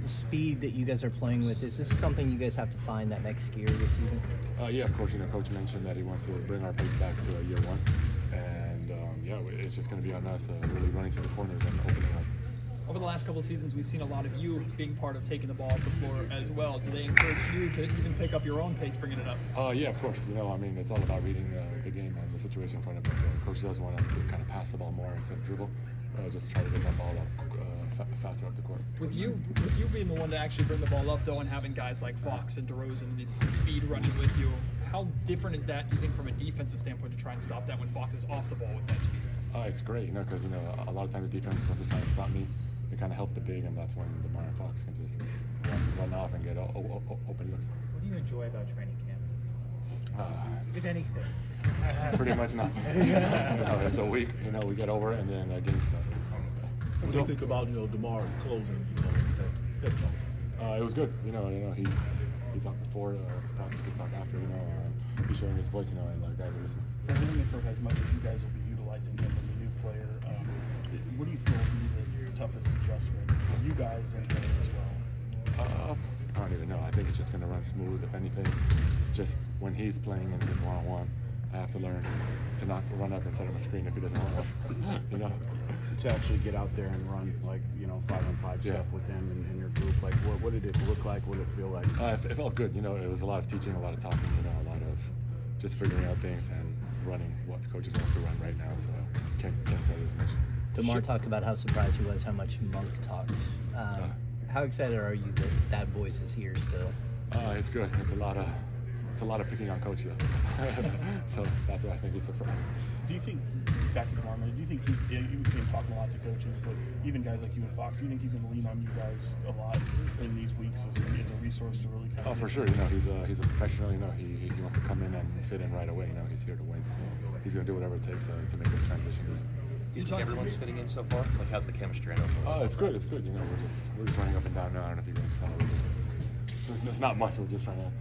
speed that you guys are playing with, is this something you guys have to find that next gear this season? Yeah, of course. Coach mentioned that he wants to bring our pace back to year one, and yeah, it's just going to be on us really running to the corners and opening up. Over the last couple of seasons, we've seen a lot of you being part of taking the ball off the floor as well. Do they encourage you to even pick up your own pace, bringing it up? Yeah, of course. I mean, it's all about reading the game and the situation in front of us. Coach does want us to kind of pass the ball more instead of dribble. Just try to get that ball up faster up the court. With you being the one to actually bring the ball up, though, and having guys like Fox and DeRozan and the speed running with you, how different is that, you think, from a defensive standpoint to try and stop that when Fox is off the ball with that speed? It's great, because a lot of times the defense wants to try to stop me. They kind of help the big, and that's when DeMar and Fox can just run off and get open looks. What do you enjoy about training camp? If anything. Pretty much nothing. It's a week. We get over it, and then game starts. What do you think about DeMar closing? It was good. He talked before practice. He talked after. He's showing his voice. And guys are listening. For him, and for as much as you guys will be utilizing him as a new player, what do you feel will be the toughest adjustment for you guys and him as well? I don't even know. I think it's just going to run smooth. If anything, just when he's playing in his one-on-one, I have to learn to not run up and set him a screen if he doesn't want to. To actually get out there and run 5-on-5 stuff with him and your group, what did it look like? What did it feel like? It felt good. It was a lot of teaching, a lot of talking, a lot of just figuring out things and running what the coaches want to run right now. So can't tell you as much. DeMar talked about how surprised he was how much Monk talks. How excited are you that voice is here still? It's good. It's a lot of picking on Coach though. So that's why I think it's a surprise. Do you think, back to DeMar, do you think you see him talking a lot to coaches, but even guys like you and Fox, do you think he's going to lean on you guys a lot in these weeks as a resource to really kind of... For sure. He's a professional. He wants to come in and fit in right away. He's here to win, so he's going to do whatever it takes to make the transition easy. Do you think everyone's fitting in so far? How's the chemistry? I know it's good. It's good. We're just running up and down now. I don't know if you guys saw. There's not much. We're just trying to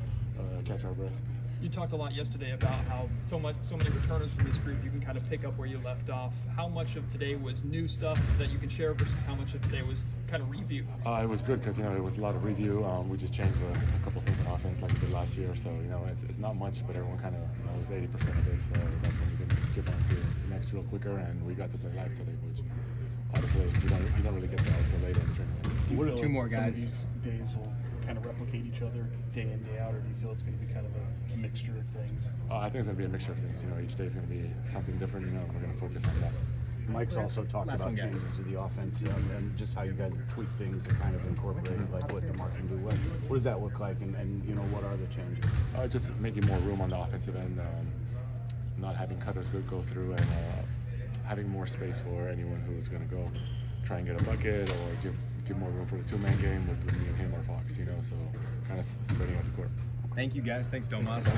catch our breath. You talked a lot yesterday about how so many returners from this group, you can kind of pick up where you left off. How much of today was new stuff that you can share versus how much of today was kind of review? It was good because it was a lot of review. We just changed a couple things in offense like we did last year. So it's not much, but everyone kind of was 80% of it. So that's when you can skip on to the next drill quicker, and we got to play live today, which obviously you don't really get that until later in the tournament. What are two more guys? Some of these days will kind of replicate each other day in, day out, or do you feel it's going to be kind of a mixture of things? I think it's going to be a mixture of things. Each day is going to be something different. We're going to focus on that. Mike's also talked about changes to the offense and just how you guys have tweaked things to kind of incorporate what DeMar can do. What does that look like, and what are the changes? Just making more room on the offensive end, not having cutters go through, and having more space for anyone who is going to go try and get a bucket or give more room for the two-man game with me and him or Fox. So kind of spreading out the court. Thank you guys. Thanks, Domantas.